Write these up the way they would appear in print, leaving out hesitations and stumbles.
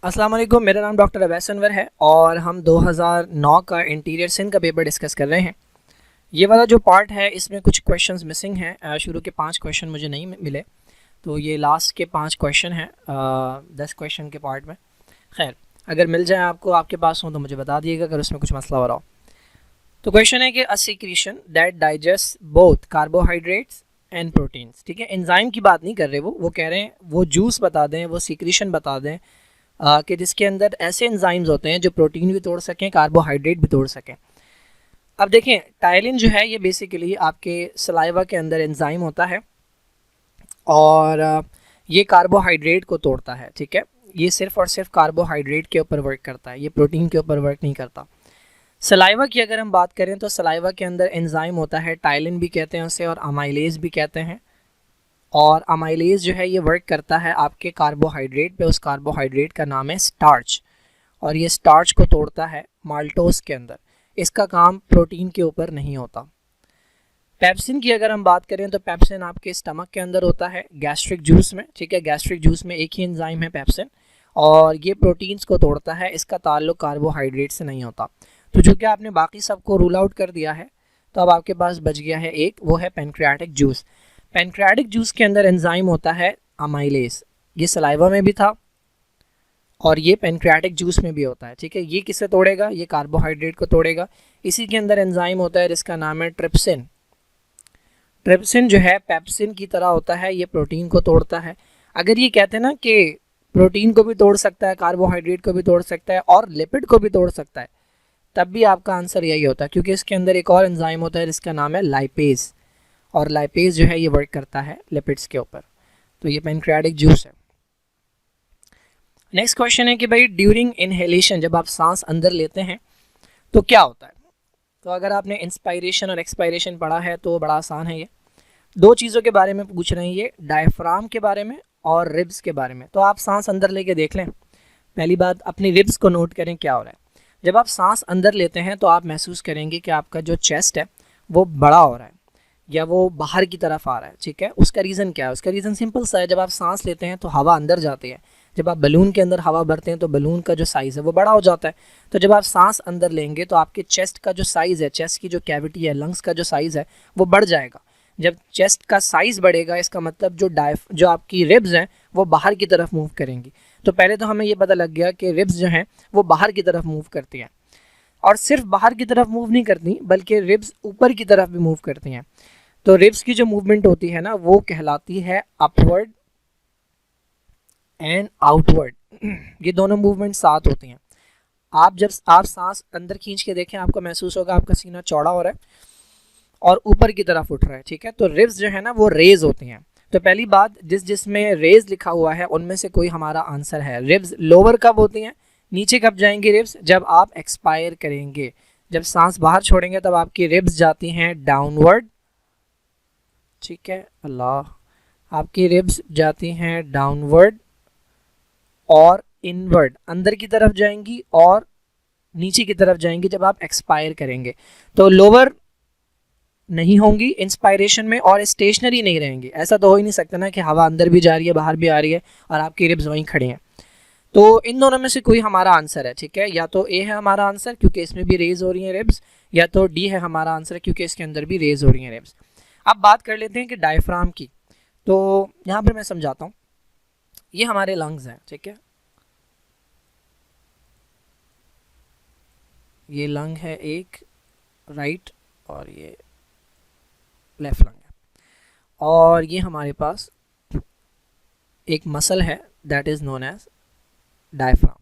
अस्सलाम वालेकुम, मेरा नाम डॉक्टर अवैस अनवर है और हम 2009 का इंटीरियर सिंध का पेपर डिस्कस कर रहे हैं। ये वाला जो पार्ट है इसमें कुछ क्वेश्चंस मिसिंग हैं। शुरू के 5 क्वेश्चन मुझे नहीं मिले, तो ये लास्ट के 5 क्वेश्चन हैं 10 क्वेश्चन के पार्ट में। खैर, अगर मिल जाए आपको, आपके पास हो तो मुझे बता दिएगा अगर उसमें कुछ मसला हो रहा हो। तो क्वेश्चन है कि a secretion that digest both carbohydrates and proteins. ठीक है, एंजाइम की बात नहीं कर रहे, वो कह रहे हैं वो जूस बता दें, वो सिक्रीशन बता दें कि जिसके अंदर ऐसे एंजाइम्स होते हैं जो प्रोटीन भी तोड़ सकें, कार्बोहाइड्रेट भी तोड़ सकें। अब देखें, टायलिन जो है ये बेसिकली आपके सलाइवा के अंदर एंजाइम होता है और ये कार्बोहाइड्रेट को तोड़ता है। ठीक है, ये सिर्फ और सिर्फ कार्बोहाइड्रेट के ऊपर वर्क करता है, ये प्रोटीन के ऊपर वर्क नहीं करता। सलाइवा की अगर हम बात करें तो सलाइवा के अंदर एंजाइम होता है, टायलिन भी कहते हैं उसे और अमाइलेज भी कहते हैं। और अमाइलेज जो है ये वर्क करता है आपके कार्बोहाइड्रेट पे, उस कार्बोहाइड्रेट का नाम है स्टार्च, और ये स्टार्च को तोड़ता है माल्टोज के अंदर। इसका काम प्रोटीन के ऊपर नहीं होता। पेप्सिन की अगर हम बात करें तो पेप्सिन आपके स्टमक के अंदर होता है, गैस्ट्रिक जूस में। ठीक है, गैस्ट्रिक जूस में एक ही एंजाइम है पेप्सिन, और ये प्रोटीन्स को तोड़ता है, इसका ताल्लुक कार्बोहाइड्रेट से नहीं होता। तो चूँकि आपने बाकी सबको रूल आउट कर दिया है, तो अब आपके पास बच गया है एक, वो है पेनक्रियाटिक जूस। पेनक्रियाटिक जूस के अंदर एंजाइम होता है अमाइलेज, ये सलाइवा में भी था और ये पेनक्रियाटिक जूस में भी होता है। ठीक है, ये किसे तोड़ेगा? ये कार्बोहाइड्रेट को तोड़ेगा। इसी के अंदर एंजाइम होता है जिसका नाम है ट्रिप्सिन। ट्रिप्सिन जो है पेप्सिन की तरह होता है, ये प्रोटीन को तोड़ता है। अगर ये कहते हैं ना कि प्रोटीन को भी तोड़ सकता है, कार्बोहाइड्रेट को भी तोड़ सकता है और लिपिड को भी तोड़ सकता है, तब भी आपका आंसर यही होता है, क्योंकि इसके अंदर एक और एंजाइम होता है जिसका नाम है लाइपेज, और लाइपेज जो है ये वर्क करता है लिपिड्स के ऊपर। तो ये पेनक्रियाटिक जूस है। नेक्स्ट क्वेश्चन है कि भाई ड्यूरिंग इनहेलेशन, जब आप सांस अंदर लेते हैं तो क्या होता है? तो अगर आपने इंस्पायरेशन और एक्सपायरेशन पढ़ा है तो बड़ा आसान है। ये दो चीज़ों के बारे में पूछ रहे हैं, ये डायफ्राम के बारे में और रिब्स के बारे में। तो आप सांस अंदर लेके देख लें। पहली बात, अपनी रिब्स को नोट करें क्या हो रहा है। जब आप सांस अंदर लेते हैं तो आप महसूस करेंगे कि आपका जो चेस्ट है वो बड़ा हो रहा है या वो बाहर की तरफ आ रहा है। ठीक है, उसका रीज़न क्या है? उसका रीज़न सिंपल सा है, जब आप सांस लेते हैं तो हवा अंदर जाती है। जब आप बलून के अंदर हवा भरते हैं तो बलून का जो साइज़ है वो बड़ा हो जाता है। तो जब आप सांस अंदर लेंगे तो आपके चेस्ट का जो साइज़ है, चेस्ट की जो कैविटी है, लंग्स का जो साइज़ है वो बढ़ जाएगा। जब चेस्ट का साइज़ बढ़ेगा, इसका मतलब जो आपकी रिब्स हैं वो बाहर की तरफ मूव करेंगी। तो पहले तो हमें ये पता लग गया कि रिब्स जो हैं वो बाहर की तरफ मूव करती हैं, और सिर्फ बाहर की तरफ मूव नहीं करती बल्कि रिब्स ऊपर की तरफ भी मूव करती हैं। तो रिब्स की जो मूवमेंट होती है ना वो कहलाती है अपवर्ड एंड आउटवर्ड। ये दोनों मूवमेंट साथ होती हैं। जब आप सांस अंदर खींच के देखें, आपको महसूस होगा आपका सीना चौड़ा हो रहा है और ऊपर की तरफ उठ रहा है। ठीक है, तो रिब्स जो है ना वो रेज होती हैं। तो पहली बात, जिसमें रेज लिखा हुआ है उनमें से कोई हमारा आंसर है। रिब्स लोअर कब होती हैं, नीचे कब जाएंगी रिब्स? जब आप एक्सपायर करेंगे, जब सांस बाहर छोड़ेंगे तब आपकी रिब्स जाती हैं डाउनवर्ड। ठीक है, अल्लाह, आपकी रिब्स जाती हैं डाउनवर्ड और इनवर्ड, अंदर की तरफ जाएंगी और नीचे की तरफ जाएंगी जब आप एक्सपायर करेंगे। तो लोअर नहीं होंगी इंस्पायरेशन में और स्टेशनरी नहीं रहेंगी। ऐसा तो हो ही नहीं सकता ना कि हवा अंदर भी जा रही है बाहर भी आ रही है और आपकी रिब्स वहीं खड़ी हैं। तो इन दोनों में से कोई हमारा आंसर है। ठीक है, या तो ए है हमारा आंसर क्योंकि इसमें भी रेज हो रही हैं रिब्स, या तो डी है हमारा आंसर क्योंकि इसके अंदर भी रेज हो रही हैं रिब्स। अब बात कर लेते हैं कि डायफ्राम की। तो यहाँ पर मैं समझाता हूँ, ये हमारे लंग्स हैं। ठीक है, ये लंग है एक राइट और ये लेफ्ट लंग है, और ये हमारे पास एक मसल है that is known as diaphragm.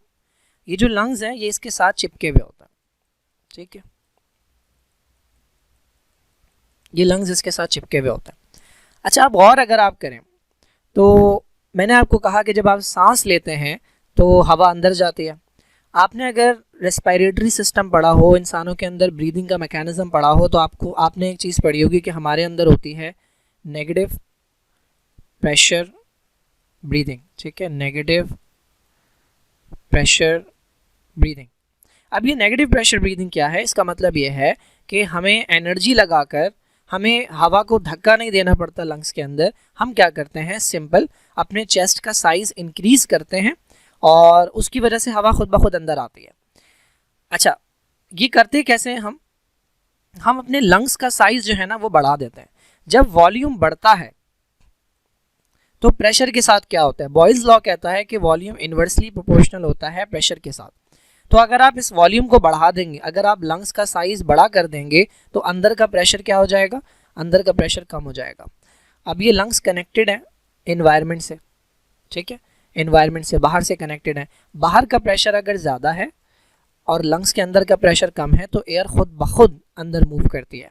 ये जो लंग्स हैं ये इसके साथ चिपके हुए होता है। ठीक है, ये लंग्स इसके साथ चिपके हुए होता है। अच्छा, अब और अगर आप करें तो मैंने आपको कहा कि जब आप सांस लेते हैं तो हवा अंदर जाती है। आपने अगर रेस्पिरेटरी सिस्टम पढ़ा हो, इंसानों के अंदर ब्रीदिंग का मैकेनिज्म पढ़ा हो, तो आपने एक चीज़ पढ़ी होगी कि हमारे अंदर होती है नेगेटिव प्रेशर ब्रीदिंग। ठीक है, नेगेटिव प्रेशर ब्रीदिंग। अब ये नेगेटिव प्रेशर ब्रीदिंग क्या है? इसका मतलब ये है कि हमें एनर्जी लगाकर हमें हवा को धक्का नहीं देना पड़ता लंग्स के अंदर। हम क्या करते हैं, सिंपल अपने चेस्ट का साइज़ इंक्रीज़ करते हैं और उसकी वजह से हवा खुद ब खुद अंदर आती है। अच्छा, ये करते कैसे हैं हम अपने लंग्स का साइज जो है ना वो बढ़ा देते हैं। जब वॉल्यूम बढ़ता है तो प्रेशर के साथ क्या होता है, बॉयल्स लॉ कहता है कि वॉल्यूम इन्वर्सली प्रोपोर्शनल होता है प्रेशर के साथ। तो अगर आप इस वॉल्यूम को बढ़ा देंगे, अगर आप लंग्स का साइज बड़ा कर देंगे तो अंदर का प्रेशर क्या हो जाएगा, अंदर का प्रेशर कम हो जाएगा। अब ये लंग्स कनेक्टेड है इन्वायरमेंट से, ठीक है, इन्वायरमेंट से बाहर से कनेक्टेड है। बाहर का प्रेशर अगर ज़्यादा है और लंग्स के अंदर का प्रेशर कम है तो एयर खुद ब खुद अंदर मूव करती है।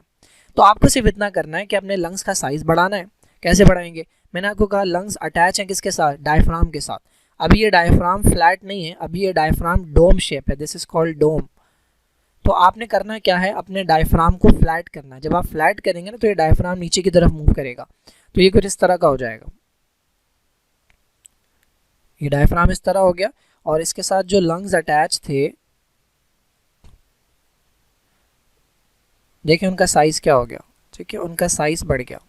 तो आपको सिर्फ इतना करना है कि अपने लंग्स का साइज़ बढ़ाना है। कैसे बढ़ाएंगे, मैंने आपको कहा लंग्स अटैच हैं किसके साथ, डायफ्राम के साथ। अभी ये डायफ्राम फ्लैट नहीं है, अभी ये डायफ्राम डोम शेप है, दिस इज कॉल्ड डोम। तो आपने करना क्या है, अपने डायफ्राम को फ्लैट करना है। जब आप फ्लैट करेंगे ना तो ये डायफ्राम नीचे की तरफ मूव करेगा। तो ये कुछ इस तरह का हो जाएगा, ये डायफ्राम इस तरह हो गया। और इसके साथ जो लंग्स अटैच थे, देखिए उनका साइज क्या हो गया, ठीक है, उनका साइज बढ़ गया।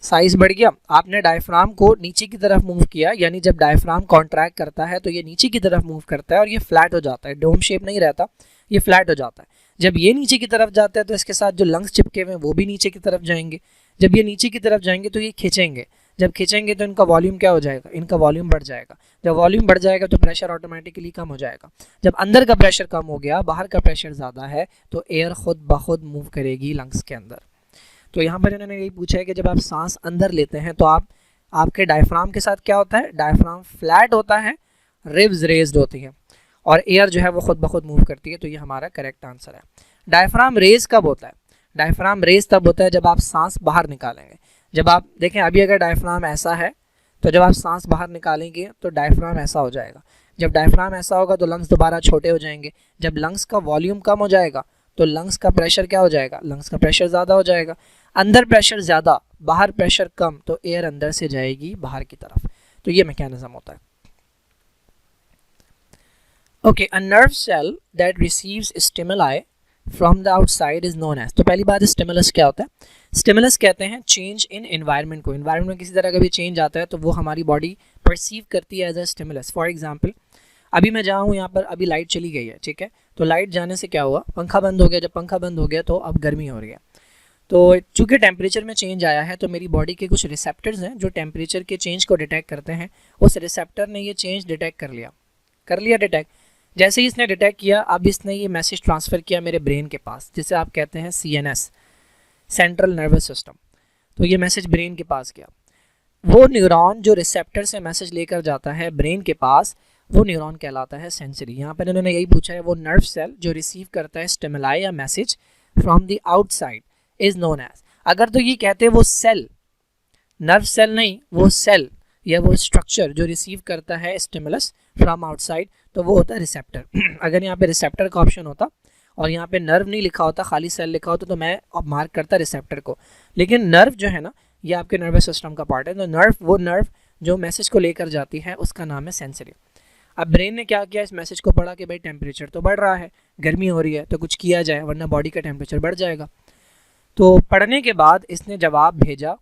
साइज बढ़ गया, आपने डायफ्राम को नीचे की तरफ मूव किया, यानी जब डायफ्राम कॉन्ट्रैक्ट करता है तो ये नीचे की तरफ मूव करता है और ये फ्लैट हो जाता है, डोम शेप नहीं रहता, ये फ्लैट हो जाता है। जब ये नीचे की तरफ जाता है तो इसके साथ जो लंग्स चिपके हुए हैं वो भी नीचे की तरफ जाएंगे। जब ये नीचे की तरफ जाएंगे तो ये खींचेंगे, जब खींचेंगे तो इनका वॉल्यूम क्या हो जाएगा, इनका वॉल्यूम बढ़ जाएगा। जब वॉल्यूम बढ़ जाएगा तो प्रेशर ऑटोमेटिकली कम हो जाएगा। जब अंदर का प्रेशर कम हो गया, बाहर का प्रेशर ज़्यादा है, तो एयर खुद ब खुद मूव करेगी लंग्स के अंदर। तो यहाँ पर इन्होंने यही पूछा है कि जब आप सांस अंदर लेते हैं तो आपके डायफ्राम के साथ क्या होता है, डायफ्राम फ्लैट होता है, रिब्स रेज्ड होती हैं और एयर जो है वो खुद ब खुद मूव करती है। तो ये हमारा करेक्ट आंसर है। डायफ्राम रेज कब होता है, डायफ्राम रेज तब होता है जब आप सांस बाहर निकालेंगे। जब आप देखें अभी अगर डायफ्राम ऐसा है तो जब आप सांस बाहर निकालेंगे तो डायफ्राम ऐसा हो जाएगा। जब डायफ्राम ऐसा होगा तो लंग्स दोबारा छोटे हो जाएंगे। जब लंग्स का वॉल्यूम कम हो जाएगा तो लंग्स का प्रेशर क्या हो जाएगा, लंग्स का प्रेशर ज़्यादा हो जाएगा। अंदर प्रेशर ज़्यादा, बाहर प्रेशर कम, तो एयर अंदर से जाएगी बाहर की तरफ। तो ये मैकेनिज्म होता है। Okay, a nerve cell that receives stimuli from the outside is known as. तो पहली बात स्टिमुलस क्या होता है, स्टिमुलस कहते हैं चेंज इन एनवायरनमेंट को। एनवायरनमेंट में किसी तरह का भी चेंज आता है तो वो हमारी बॉडी परसीव करती है as a stimulus. For example अभी मैं जहाँ हूँ यहाँ पर अभी लाइट चली गई है, ठीक है, तो लाइट जाने से क्या हुआ, पंखा बंद हो गया। जब पंखा बंद हो गया तो अब गर्मी हो रही है। तो चूँकि टेम्परेचर में चेंज आया है तो मेरी बॉडी के कुछ रिसेप्टर्स हैं जो टेम्परेचर के चेंज को डिटेक्ट करते हैं। उस रिसेप्टर ने ये चेंज डिटेक्ट कर लिया डिटेक्ट। जैसे ही इसने डिटेक्ट किया, अब इसने ये मैसेज ट्रांसफ़र किया मेरे ब्रेन के पास, जिसे आप कहते हैं CNS, सेंट्रल नर्वस सिस्टम। तो ये मैसेज ब्रेन के पास गया। वो न्यूरॉन जो रिसेप्टर से मैसेज लेकर जाता है ब्रेन के पास, वो न्यूरॉन कहलाता है सेंसरी। यहाँ पर इन्होंने यही पूछा है, वो नर्व सेल जो रिसीव करता है स्टिमुलाई या message from the outside is known as. अगर तो ये कहते हैं वो सेल, नर्व सेल नहीं, वो सेल या वो स्ट्रक्चर जो रिसीव करता है स्टिमुलस फ्रॉम आउटसाइड, तो वो होता है रिसेप्टर। अगर यहाँ पे रिसेप्टर का ऑप्शन होता और यहाँ पे नर्व नहीं लिखा होता, खाली सेल लिखा होता, तो मैं अब मार्क करता रिसेप्टर को। लेकिन नर्व जो है ना, ये आपके नर्वस सिस्टम का पार्ट है। तो नर्व, वो नर्व जो मैसेज को लेकर जाती है, उसका नाम है सेंसरी। अब ब्रेन ने क्या किया, इस मैसेज को पढ़ा कि भाई टेम्परेचर तो बढ़ रहा है, गर्मी हो रही है, तो कुछ किया जाए वरना बॉडी का टेम्परेचर बढ़ जाएगा। तो पढ़ने के बाद इसने जवाब भेजा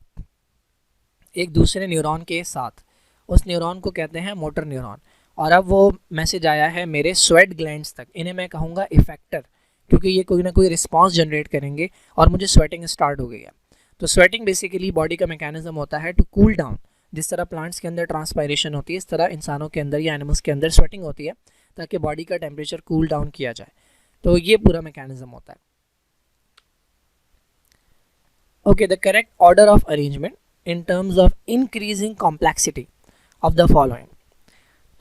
एक दूसरे न्यूरॉन के साथ। उस न्यूरॉन को कहते हैं मोटर न्यूरॉन। और अब वो मैसेज आया है मेरे स्वेट ग्लैंड्स तक। इन्हें मैं कहूँगा इफेक्टर, क्योंकि ये कोई ना कोई रिस्पॉन्स जनरेट करेंगे और मुझे स्वेटिंग स्टार्ट हो गई है। तो स्वेटिंग बेसिकली बॉडी का मैकेनिज्म होता है टू कूल डाउन। जिस तरह प्लांट्स के अंदर ट्रांसपायरेशन होती है, इस तरह इंसानों के अंदर या एनिमल्स के अंदर स्वेटिंग होती है ताकि बॉडी का टेम्परेचर कूल डाउन किया जाए। तो ये पूरा मैकेनिज्म होता है। Okay, the correct order of arrangement in terms of increasing complexity of the following.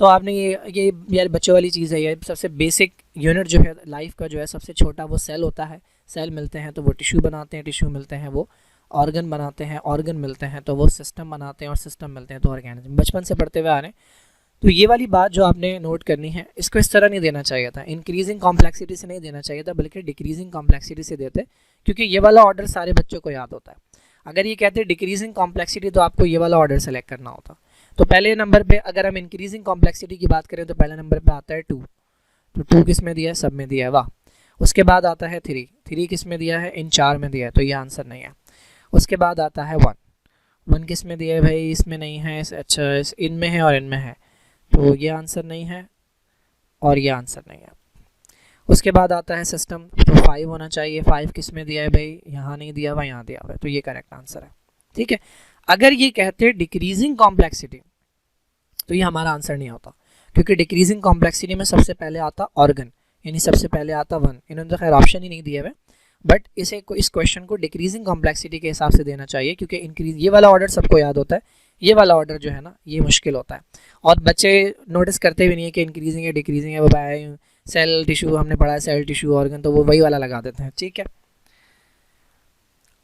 तो आपने ये यार बच्चों वाली चीज़ है, ये सबसे बेसिक यूनिट जो है लाइफ का, जो है सबसे छोटा वो सेल होता है। सेल मिलते हैं तो वो टिश्यू बनाते हैं, टिश्यू मिलते हैं वो ऑर्गन बनाते हैं, ऑर्गन मिलते हैं तो वो सिस्टम बनाते हैं, और सिस्टम मिलते हैं तो ऑर्गेनिज्म। बचपन से पढ़ते हुए आ रहे हैं। तो ये वाली बात जो आपने नोट करनी है, इसको इस तरह नहीं देना चाहिए था, इंक्रीजिंग कॉम्प्लेक्सिटी से नहीं देना चाहिए था, बल्कि डिक्रीजिंग कॉम्प्लेक्सिटी से देते, क्योंकि ये वाला ऑर्डर सारे बच्चों को याद होता है। अगर ये कहते डिक्रीजिंग कॉम्प्लेक्सिटी तो आपको ये वाला ऑर्डर सेलेक्ट करना होता। तो पहले नंबर पे अगर हम इंक्रीजिंग कॉम्प्लेक्सिटी की बात करें तो पहले नंबर पे आता है 2। तो 2 किस में दिया है, सब में दिया है, वाह। उसके बाद आता है 3 किस में दिया है, इन 4 में दिया है, तो ये आंसर नहीं है। उसके बाद आता है 1, 1 किस में दिया है भाई, इसमें नहीं है, अच्छा इनमें है और इनमें है, तो ये आंसर नहीं है और ये आंसर नहीं है। उसके बाद आता है सिस्टम, तो 5 होना चाहिए, 5 किस में दिया है भाई, यहाँ नहीं दिया हुआ, यहाँ दिया हुआ है, तो ये करेक्ट आंसर है। ठीक है, अगर ये कहते हैं डिक्रीजिंग कॉम्प्लेक्सिटी तो ये हमारा आंसर नहीं होता, क्योंकि डिक्रीजिंग कॉम्प्लेक्सिटी में सबसे पहले आता ऑर्गन, यानी सबसे पहले आता 1। इन्होंने तो खैर ऑप्शन ही नहीं दिए हुए, बट इस क्वेश्चन को डिक्रीजिंग कॉम्प्लेक्सिटी के हिसाब से देना चाहिए, क्योंकि इंक्रीज ये वाला ऑर्डर सबको याद होता है, ये वाला ऑर्डर जो है ना ये मुश्किल होता है, और बच्चे नोटिस करते भी नहीं है कि इंक्रीजिंग है डिक्रीजिंग है, वो भाई सेल टिश्यू हमने पढ़ा है, सेल टिश्यू ऑर्गन, तो वो वही वाला लगा देते हैं। ठीक है,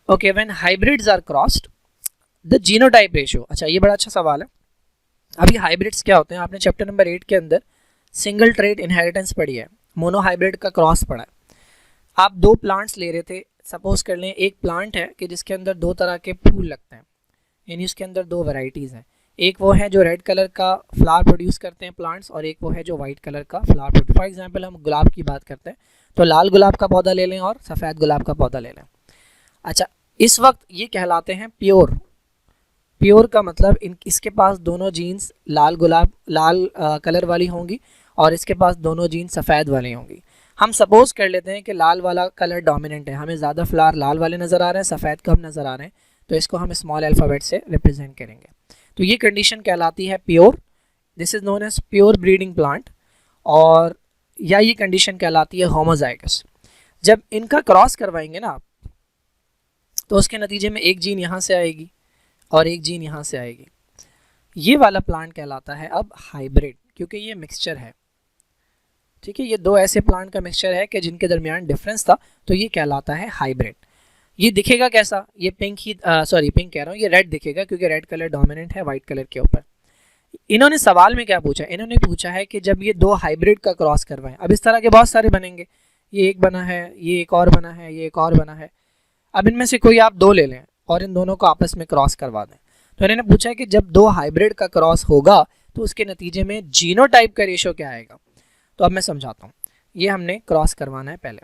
okay, when hybrids are crossed the genotype ratio, अच्छा ये बड़ा अच्छा सवाल है। अभी हाइब्रिड्स क्या होते हैं, आपने चैप्टर नंबर 8 के अंदर सिंगल ट्रेट इनहेरिटेंस पढ़ी है, मोनो हाइब्रिड का क्रॉस पढ़ा है। आप 2 प्लांट्स ले रहे थे, सपोज कर लें एक प्लांट है कि जिसके अंदर 2 तरह के फूल लगते हैं, यानी उसके अंदर 2 वैरायटीज़ हैं, एक वो है जो रेड कलर का फ्लावर प्रोड्यूस करते हैं प्लांट्स, और एक वो है जो वाइट कलर का फ्लावर प्रोड्यूस। फॉर एग्जांपल हम गुलाब की बात करते हैं, तो लाल गुलाब का पौधा ले लें और सफ़ेद गुलाब का पौधा ले लें। अच्छा, इस वक्त ये कहलाते हैं प्योर। प्योर का मतलब इसके पास दोनों जीन्स लाल कलर वाली होंगी और इसके पास दोनों जीन्स सफ़ेद वाली होंगी। हम सपोज कर लेते हैं कि लाल वाला कलर डोमिनेंट है, हमें ज़्यादा फ्लावर लाल वाले नज़र आ रहे हैं, सफ़ेद कम नज़र आ रहे हैं, तो इसको हम स्मॉल अल्फ़ाबेट से रिप्रेजेंट करेंगे। तो ये कंडीशन कहलाती है pure, this is known as pure breeding plant, और या ये कंडीशन कहलाती है होमोजाइगस। जब इनका क्रॉस करवाएंगे ना आप, तो उसके नतीजे में एक जीन यहाँ से आएगी और एक जीन यहाँ से आएगी, ये वाला प्लांट कहलाता है अब हाइब्रिड, क्योंकि ये मिक्सचर है। ठीक है, ये 2 ऐसे प्लांट का मिक्सचर है कि जिनके दरमियान डिफरेंस था, तो ये कहलाता है हाइब्रिड। ये दिखेगा कैसा, ये पिंक कह रहा हूँ, ये रेड दिखेगा क्योंकि रेड कलर डोमिनेंट है वाइट कलर के ऊपर। इन्होंने सवाल में क्या पूछा, इन्होंने पूछा है कि जब ये 2 हाइब्रिड का क्रॉस करवाएं, अब इस तरह के बहुत सारे बनेंगे, ये एक बना है, ये एक और बना है, ये एक और बना है, अब इनमें से कोई आप 2 ले लें और इन दोनों को आपस में क्रॉस करवा दें। तो इन्होंने पूछा है कि जब 2 हाइब्रिड का क्रॉस होगा तो उसके नतीजे में जीनोटाइप का रेशियो क्या आएगा। तो अब मैं समझाता हूँ, ये हमने क्रॉस करवाना है पहले,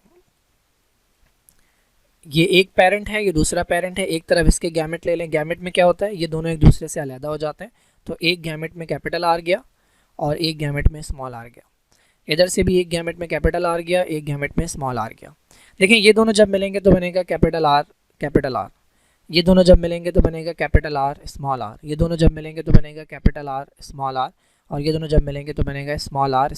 ये एक पेरेंट है, ये दूसरा पेरेंट है, एक तरफ इसके गैमेट ले लें, गैमेट में क्या होता है, ये दोनों एक दूसरे से अलग हो जाते हैं, तो एक गैमेट में कैपिटल आर गया और एक गैमेट में स्मॉल आर गया, इधर से भी एक गैमेट में कैपिटल आर गया, एक गैमेट में स्मॉल आर गया। देखें ये दोनों जब मिलेंगे तो बनेगा कैपिटल आर, ये दोनों जब मिलेंगे तो बनेगा कैपिटल आर स्मॉल आर, ये दोनों जब मिलेंगे तो बनेगा कैपिटल आर स्मॉल आर, और ये दोनों जब मिलेंगे तो बनेगा स्मॉल आर।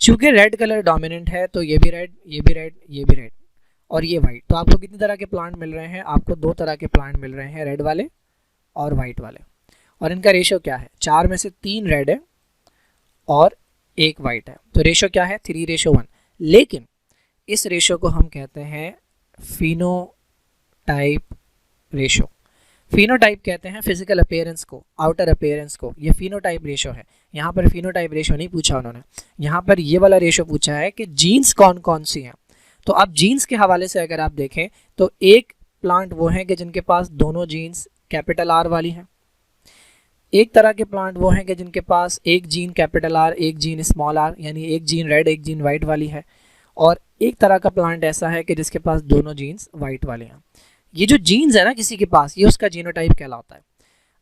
चूँकि रेड कलर डोमिनेंट है तो ये भी रेड, ये भी रेड, ये भी रेड और ये वाइट। तो आपको कितनी तरह के प्लांट मिल रहे हैं, आपको 2 तरह के प्लांट मिल रहे हैं, रेड वाले और वाइट वाले, और इनका रेशियो क्या है, 4 में से 3 रेड है और 1 वाइट है, तो रेशियो क्या है 3:1। लेकिन इस रेशियो को हम कहते हैं फिनोटाइप रेशियो। फिनोटाइप कहते हैं फिजिकल अपीयरेंस को, आउटर अपीयरेंस को, ये फिनोटाइप रेशियो है। यहाँ पर फिनोटाइप रेशियो नहीं पूछा उन्होंने, यहाँ पर ये वाला रेशियो पूछा है कि जीन्स कौन कौन सी हैं। तो अब जीन्स के हवाले से अगर आप देखें तो एक प्लांट वो हैं कि जिनके पास दोनों जीन्स कैपिटल आर वाली हैं, एक तरह के प्लांट वो हैं कि जिनके पास एक जीन कैपिटल आर, एक जीन स्मॉल आर, यानी एक जीन रेड एक जीन वाइट वाली है, और एक तरह का प्लांट ऐसा है कि जिसके पास दोनों जीन्स वाइट वाले हैं। ये जो जीन्स है ना किसी के पास, ये उसका जीनोटाइप कहलाता है।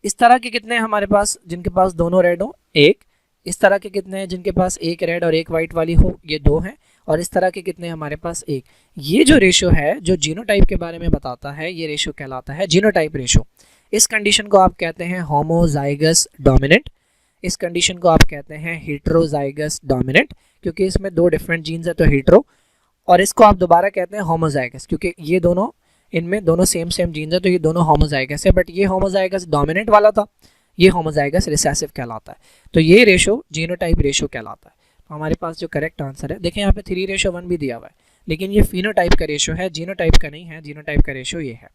इस तरह के कितने हैं हमारे पास जिनके पास दोनों रेड हो, एक। इस तरह के कितने हैं जिनके पास एक रेड और एक वाइट वाली हो, ये 2 हैं। और इस तरह के कितने हमारे पास, एक। ये जो रेशो है जो जीनोटाइप के बारे में बताता है, ये रेशो कहलाता है जीनोटाइप रेशो। इस कंडीशन को आप कहते हैं होमोजाइगस डोमिनेंट, इस कंडीशन को आप कहते हैं हेटेरोजाइगस डोमिनेंट, क्योंकि इसमें 2 डिफरेंट जीन्स है तो हेटेरो, और इसको आप दोबारा कहते हैं होमोजाइगस, क्योंकि ये दोनों इनमें दोनों सेम जीन्स है तो ये दोनों होमोजाइगस है। बट ये होमोजाइगस डोमिनेंट वाला था, ये होमोजाइगस रिसेसिव कहलाता है। तो ये रेशो जीनोटाइप रेशो कहलाता है। तो हमारे पास जो करेक्ट आंसर है, देखें यहाँ पे 3:1 भी दिया हुआ है, लेकिन ये फिनोटाइप का रेशो है, जीनोटाइप का नहीं है, जीनोटाइप का रेशो ये है।